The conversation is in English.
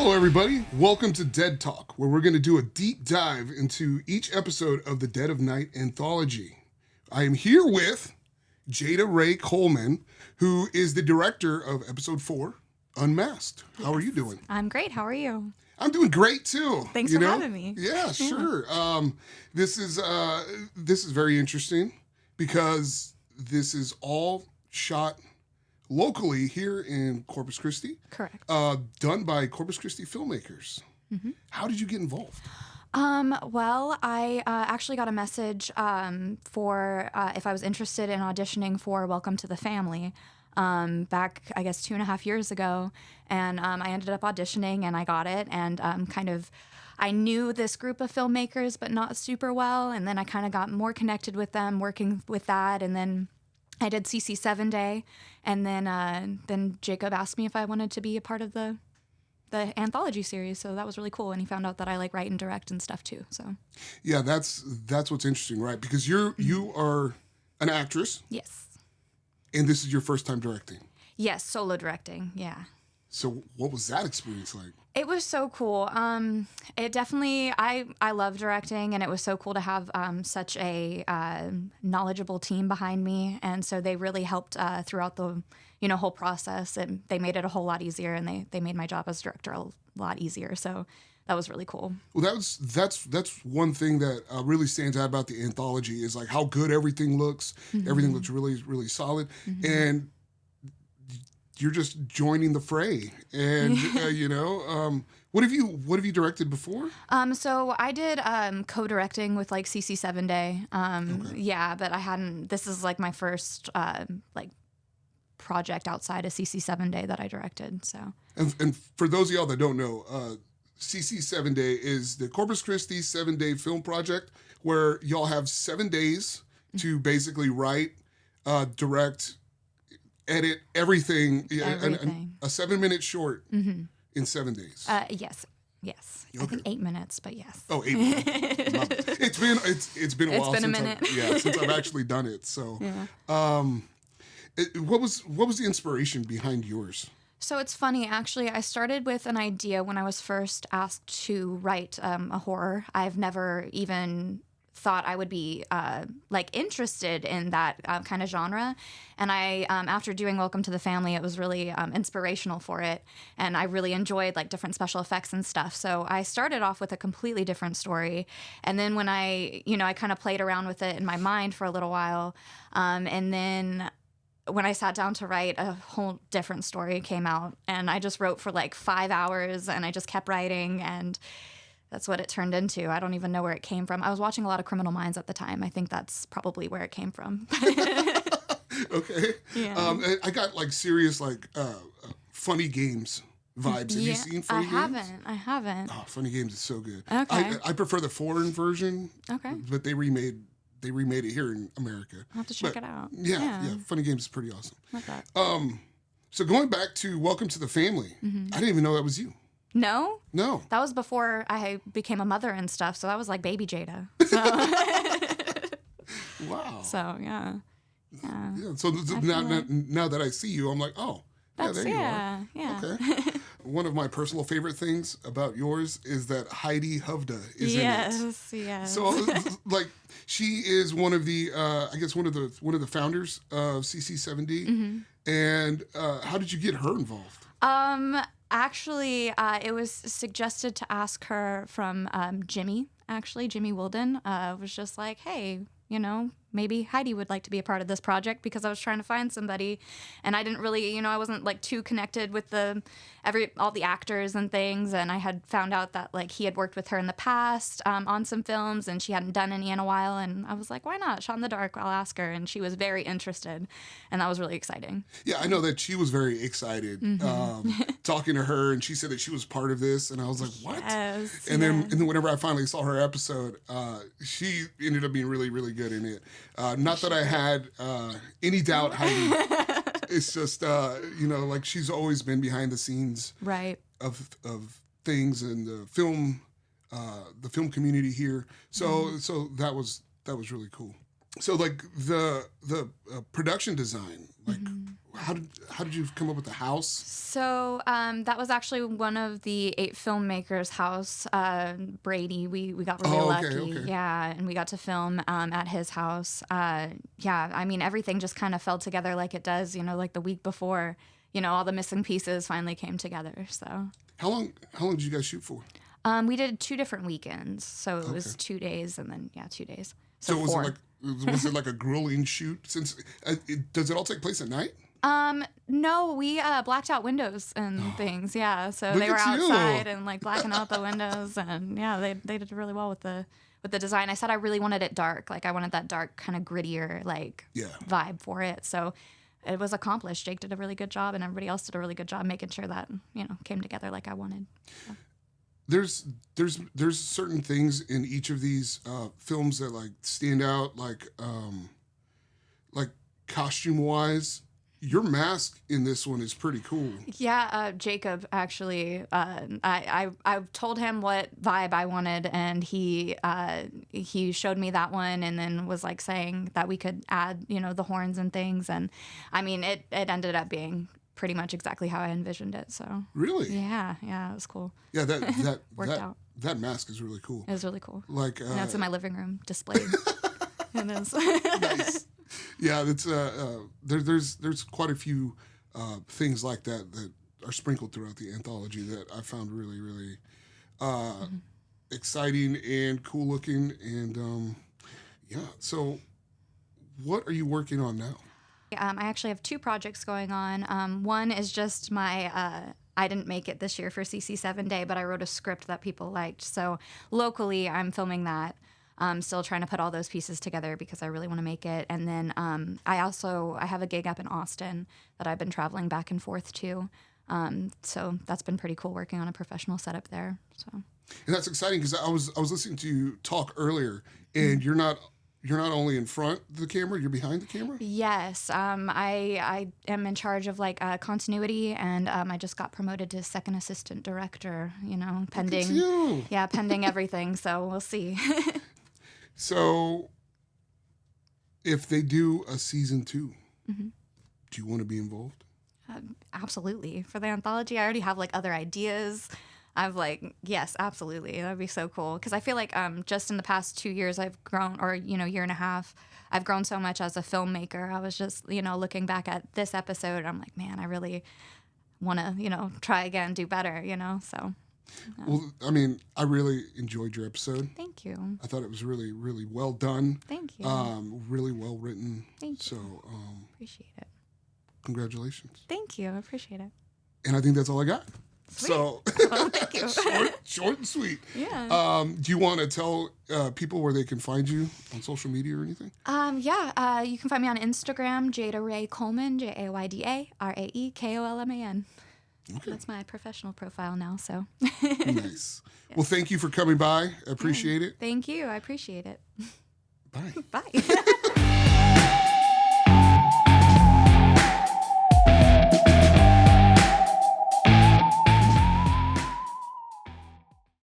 Hello, everybody. Welcome to Dead Talk, where we're going to do a deep dive into each episode of the Dead of Night Anthology. I am here with Jayda Rae Kolman, who is the director of episode 4, Unmasked. How are you doing? I'm great. How are you? I'm doing great too. Thanks for having me. Yeah, sure. This is very interesting because this is all shot locally here in Corpus Christi. Correct. Done by Corpus Christi filmmakers. Mm-hmm. How did you get involved? Well, I actually got a message for if I was interested in auditioning for Welcome to the Family back, I guess, 2.5 years ago. And I ended up auditioning and I got it. And I knew this group of filmmakers, but not super well. And then I kind of got more connected with them, working with that. And then I did CC7 Day. And then Jacob asked me if I wanted to be a part of the anthology series, so that was really cool. And he found out that I like write and direct and stuff too. So yeah, that's what's interesting, right? Because you are an actress. Yes. And this is your first time directing. Yes, solo directing. Yeah. So what was that experience like? It was so cool. It definitely, I love directing, and it was so cool to have such a knowledgeable team behind me. And so they really helped throughout the whole process, and they made it a whole lot easier, and they made my job as director a lot easier. So that was really cool. Well, that's one thing that really stands out about the anthology is like how good everything looks. Mm-hmm. Everything looks really, really solid. Mm-hmm. And you're just joining the fray, and what have you directed before? So I did co-directing with like CC7 Day. Okay. Yeah, but I hadn't. This is like my first project outside of CC7 Day that I directed. So and for those of y'all that don't know, CC7 Day is the Corpus Christi 7-day film project where y'all have 7 days to basically write, direct, edit everything. A 7-minute short in 7 days. Yes. Okay. I think 8 minutes, but yes. Oh, 8 minutes. It's been a while. It's been a minute. Since I've actually done it. So, yeah. What was the inspiration behind yours? So it's funny, actually. I started with an idea when I was first asked to write a horror. I've never even thought I would be interested in that kind of genre. And I, after doing Welcome to the Family, it was really inspirational for it. And I really enjoyed like different special effects and stuff. So I started off with a completely different story. And then when I kind of played around with it in my mind for a little while. And then when I sat down to write, a whole different story came out. And I just wrote for like 5 hours, and I just kept writing, and that's what it turned into. I don't even know where it came from. I was watching a lot of Criminal Minds at the time. I think that's probably where it came from. Okay. Yeah. I got like serious Funny Games vibes. Have you seen Funny Games? I haven't. Oh, Funny Games is so good. Okay. I prefer the foreign version. Okay. But they remade it here in America. I'll have to check it out. Yeah. Funny Games is pretty awesome. Love that. So going back to Welcome to the Family, I didn't even know that was you. No? No. That was before I became a mother and stuff, so that was like baby Jayda. So. Wow. So, yeah. So now that I see you, I'm like, oh, yeah, there you are. Yeah. Okay. One of my personal favorite things about yours is that Heidi Hovda is in it. Yes. So, like, she is one of the, I guess one of the founders of CC7D. Mm-hmm. And how did you get her involved? Actually, it was suggested to ask her from Jimmy. Actually, Jimmy Wilden was just like, hey, maybe Heidi would like to be a part of this project, because I was trying to find somebody, and I didn't really, I wasn't like too connected with all the actors and things, and I had found out that like he had worked with her in the past on some films, and she hadn't done any in a while, and I was like, why not? Shot in the dark, I'll ask her, and she was very interested, and that was really exciting. Yeah, I know that she was very excited talking to her, and she said that she was part of this, and I was like, what? Yes, and then whenever I finally saw her episode, she ended up being really, really good in it. Not that I had any doubt Heidi. It's just, like she's always been behind the scenes right of things in the film community here. So that was really cool. So like the production design, like how did you come up with the house? So that was actually one of the 8 filmmakers' house. Brady, we got really lucky, yeah, and we got to film at his house. Yeah, I mean everything just kind of fell together like it does, like the week before. All the missing pieces finally came together. So how long did you guys shoot for? We did 2 different weekends, so it was 2 days and then 2 days. So was 4. was it like a grueling shoot? Since does it all take place at night? No, we blacked out windows and things. Yeah, so Look they were at you. outside and like blacking out the windows, and they did really well with the design. I said I really wanted it dark, like I wanted that dark kind of grittier vibe for it. So it was accomplished. Jake did a really good job, and everybody else did a really good job making sure that came together like I wanted. So. There's certain things in each of these films that like stand out, like costume wise. Your mask in this one is pretty cool. Yeah, Jacob actually. I told him what vibe I wanted, and he showed me that one, and then was like saying that we could add the horns and things, and I mean it ended up being pretty much exactly how I envisioned it. So really, yeah, it was cool. Yeah, that worked out. That mask is really cool. It was really cool. Like it's in my living room displayed. It is. Nice. Yeah, it's there's quite a few things like that are sprinkled throughout the anthology that I found really really exciting and cool looking, and yeah. So, what are you working on now? I actually have 2 projects going on. One is just my. I didn't make it this year for CC 7 Day, but I wrote a script that people liked. So locally, I'm filming that. Still trying to put all those pieces together because I really want to make it. And then I have a gig up in Austin that I've been traveling back and forth to. So that's been pretty cool working on a professional setup there. So. And that's exciting because I was listening to you talk earlier, and you're not only in front of the camera, you're behind the camera? Yes. I am in charge of continuity, and I just got promoted to second assistant director, pending. Look at you. Yeah, pending everything, so we'll see. So if they do a season 2, do you want to be involved? Absolutely. For the anthology, I already have other ideas. Yes, absolutely. That'd be so cool. Because I feel like just in the past 2 years, I've grown, or, year and a half, I've grown so much as a filmmaker. I was just, looking back at this episode, I'm like, man, I really want to, try again, do better, so. Yeah. Well, I mean, I really enjoyed your episode. Thank you. I thought it was really, really well done. Thank you. Really well written. Thank you. So, appreciate it. Congratulations. Thank you. I appreciate it. And I think that's all I got. Sweet. So, well, thank you. short and sweet. Yeah. Do you want to tell people where they can find you on social media or anything? Yeah. You can find me on Instagram, Jayda Rae Kolman, Jayda Raekolman. Okay. That's my professional profile now. So. Nice. Well, thank you for coming by. I appreciate it. Thank you. I appreciate it. Bye. Bye.